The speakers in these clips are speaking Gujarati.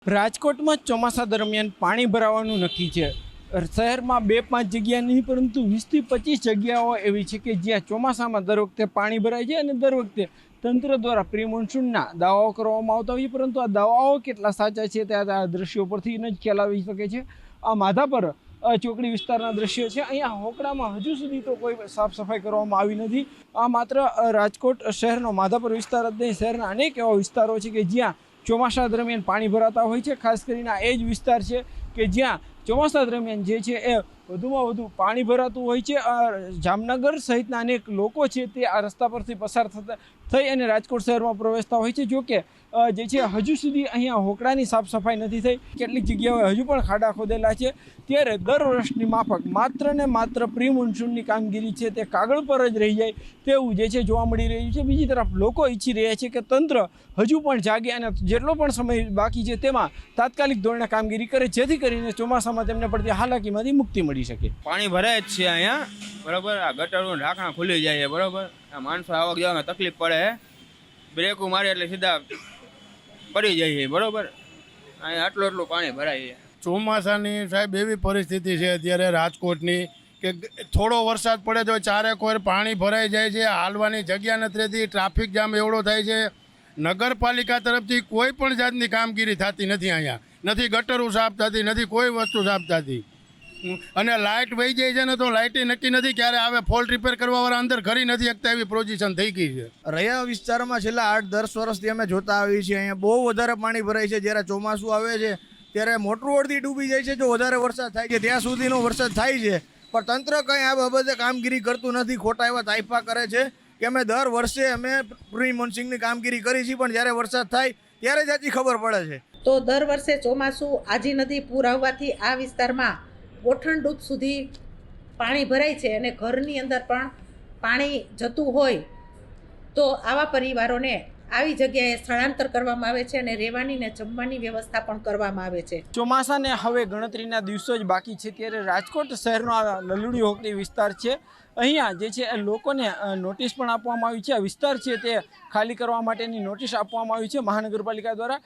રાજકોટમાં ચોમાસા દરમિયાન પાણી ભરાવાનું નક્કી છે। શહેરમાં 2-5 જગ્યા નહીં પરંતુ 20 થી 25 જગ્યાઓ એવી છે કે જ્યાં ચોમાસામાં દર વખતે પાણી ભરાય છે અને દર વખતે તંત્ર દ્વારા પ્રી મોન્સૂનના દાવાઓ કરવામાં આવતા હોય છે, પરંતુ આ દાવાઓ કેટલા સાચા છે તે આ દ્રશ્યો પરથી જ ખ્યાલ આવી શકે છે। આ માધાપર ચોકડી વિસ્તારના દ્રશ્યો છે। અહીંયા હોકડામાં હજુ સુધી તો કોઈ સાફ સફાઈ કરવામાં આવી નથી। આ માત્ર રાજકોટ શહેરનો માધાપર વિસ્તાર જ નહીં, શહેરના અનેક એવા વિસ્તારો છે કે જ્યાં ચોમાસા દરમિયાન પાણી ભરાતા હોય છે। ખાસ કરીને આ એ જ વિસ્તાર છે કે જ્યાં ચોમાસા દરમિયાન જે છે એ વધુમાં વધુ પાણી ભરાતું હોય છે। જામનગર સહિતના અનેક લોકો છે તે આ રસ્તા પરથી પસાર થઈ અને રાજકોટ શહેરમાં પ્રવેશતા હોય છે। જો કે જે છે હજુ સુધી અહીંયા હોકડાની સાફ સફાઈ નથી થઈ। કેટલીક જગ્યાએ હજુ પણ ખાડા ખોદેલા છે। ત્યારે દર વર્ષની માફક માત્ર ને માત્ર પ્રી મોન્સૂનની કામગીરી છે તે કાગળ પર જ રહી જાય તેવું જે છે જોવા મળી રહ્યું છે। બીજી તરફ લોકો ઈચ્છી રહ્યા છે કે તંત્ર હજુ પણ જાગે અને જેટલો પણ સમય બાકી છે તેમાં તાત્કાલિક ધોરણે કામગીરી કરે, જેથી કરીને ચોમાસામાં તેમને પડતી હાલાકીમાંથી મુક્તિ મળી શકે। પાણી ભરાય જ છે અહીંયા, બરાબર। આ ગટરનું ઢાંકણા ખુલી જાય છે, બરાબર। આ માણસો આવક જવામાં તકલીફ પડે છે, બ્રેકો મારે એટલે સીધા પડી જાય છે, બરાબર। અહીંયા આટલું પાણી ભરાય છે। ચોમાસાની સાહેબ એવી પરિસ્થિતિ છે અત્યારે રાજકોટની કે થોડો વરસાદ પડે તો ચારે કોર પાણી ભરાઈ જાય છે, હાલવાની જગ્યા નથી રહેતી, ટ્રાફિક જામ એવડો થાય છે। નગરપાલિકા તરફથી કોઈ પણ જાતની કામગીરી થતી નથી, અહીંયા નથી ગટરો સાફ થતી, નથી કોઈ વસ્તુ સાફ થતી। અને લાઇટ વહી જાય છે ને તો લાઇટે નક્કી નથી ક્યારે આવે, ફોલ્ટ રિપેર કરવાવાળા અંદર ઘરી નથી શકતા એવી પોઝિશન થઈ ગઈ છે। રહ્યા વિસ્તારમાં છેલ્લા 8-10 વર્ષથી અમે જોતા આવી છીએ અહીંયા બહુ વધારે પાણી ભરાય છે। જ્યારે ચોમાસું આવે છે ત્યારે મોટરું અડધી ડૂબી જાય છે, જો વધારે વરસાદ થાય છે ત્યાં સુધીનો વરસાદ થાય છે, પણ તંત્ર કંઈ આ બાબતે કામગીરી કરતું નથી। ખોટા એવા તાઇફા કરે છે કે અમે દર વર્ષે અમે પ્રી મોન્સૂનની કામગીરી કરી છીએ, પણ જ્યારે વરસાદ થાય ત્યારે જ હજી ખબર પડે છે। તો દર વર્ષે ચોમાસું આજી નદી પૂર આવવાથી આ વિસ્તારમાં ગોઠણ ડૂબ સુધી પાણી ભરાય છે અને ઘરની અંદર પણ પાણી જતું હોય તો આવા પરિવારોને આવી જગ્યાએ સ્થળાંતર કરવામાં આવે છે અને રહેવાની ને જમવાની વ્યવસ્થા પણ કરવામાં આવે છે। ચોમાસાને હવે ગણતરીના દિવસો જ બાકી છે ત્યારે રાજકોટ શહેરનો આ લલુડી હોકડી વિસ્તાર છે। અહીંયા જે છે એ લોકોને નોટિસ પણ આપવામાં આવી છે। આ વિસ્તાર છે તે ખાલી કરવા માટેની નોટિસ આપવામાં આવી છે મહાનગરપાલિકા દ્વારા।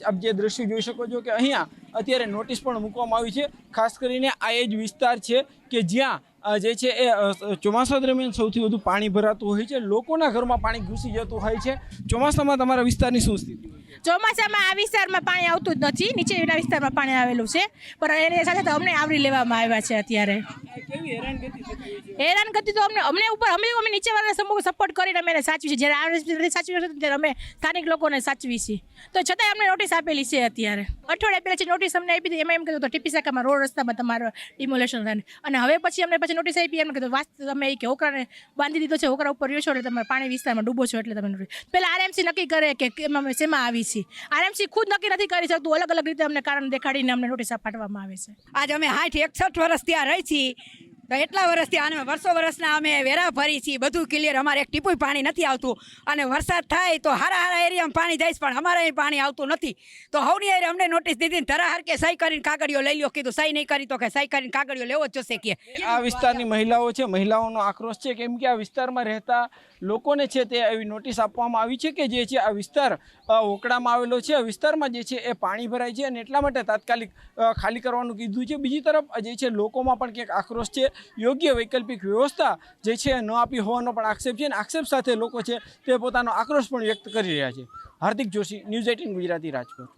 આપ જે દ્રશ્ય જોઈ શકો છો કે અહીંયા અત્યારે નોટિસ પણ મૂકવામાં આવી છે। ખાસ કરીને આ એ જ વિસ્તાર છે કે જ્યાં જે છે એ ચોમાસા દરમિયાન સૌથી વધુ પાણી ભરાતું હોય છે, લોકોના ઘરમાં પાણી ઘૂસી જતું હોય છે। ચોમાસામાં તમારા વિસ્તારની શું સ્થિતિ? ચોમાસામાં આ વિસ્તારમાં પાણી આવતું જ નથી, નીચેના વિસ્તારમાં પાણી આવેલું છે, પણ એની સાથે તો અમને આવરી લેવામાં આવ્યા છે। અત્યારે હેરાનગતિ તો અમે નીચેવાળાને સમૂહ સપોર્ટ કરીને અમે એને સાચવી છે। જ્યારે સાચવી છે ત્યારે અમે સ્થાનિક લોકોને સાચવી છીએ, તો છતાંય અમને નોટિસ આપેલી છે। અત્યારે અઠવાડિયા પહેલાં જે નોટિસ અમને આપી હતી એમાં એમ કીધું તો ટીપી શાખામાં રોડ રસ્તામાં તમારો ડિમોલેશન થાય, અને હવે પછી અમને નોટિસ આપી એમ કીધું તમે કે હોકરાને બાંધી દીધો છે, હોકરા ઉપર રહ્યો છો એટલે તમે પાણી વિસ્તારમાં ડૂબો છો એટલે તમે નોટિસ પહેલાં આરએમસી નક્કી કરે કે એમાં શેમાં આવી છે। આરએમસી ખુદ નક્કી નથી કરી શકતું, અલગ અલગ રીતે અમને કારણ દેખાડીને અમને નોટિસ પાઠવવામાં આવે છે। આજે અમે 60-61 વર્ષ ત્યાં રહી છીએ, તો એટલા વર્ષથી આને વર્ષના અમે વેરા ભરી છીએ, બધું ક્લિયર। અમારે એક ટીપુય પાણી નથી આવતું, અને વરસાદ થાય તો હારા એરિયામાં પાણી જાય પણ અમારે અહીં પાણી આવતું નથી। તો હવની એરિયા અમને નોટિસ દીધી, ધરાહર કે સહી કરીને કાગળિયો લઈ લ્યો, કીધું સહી નહીં કરી તો કે સહી કરીને કાગળિયો લેવો જ જોશે કે। આ વિસ્તારની મહિલાઓ છે, મહિલાઓનો આક્રોશ છે કેમ કે આ વિસ્તારમાં રહેતા લોકોને છે તે એવી નોટિસ આપવામાં આવી છે કે જે છે આ વિસ્તાર હોકડામાં આવેલો છે, આ વિસ્તારમાં જે છે એ પાણી ભરાય છે અને એટલા માટે તાત્કાલિક ખાલી કરવાનું કીધું છે। બીજી તરફ જે છે લોકોમાં પણ ક્યાંક આક્રોશ છે, યોગ્ય વૈકલ્પિક વ્યવસ્થા જે છે ન આપી હોવાનો પણ આક્ષેપ છે અને આક્ષેપ સાથે લોકો છે તે પોતાનો આક્રોશ પણ વ્યક્ત કરી રહ્યા છે। હાર્દિક જોશી, ન્યૂઝ 18 ગુજરાતી, રાજકોટ।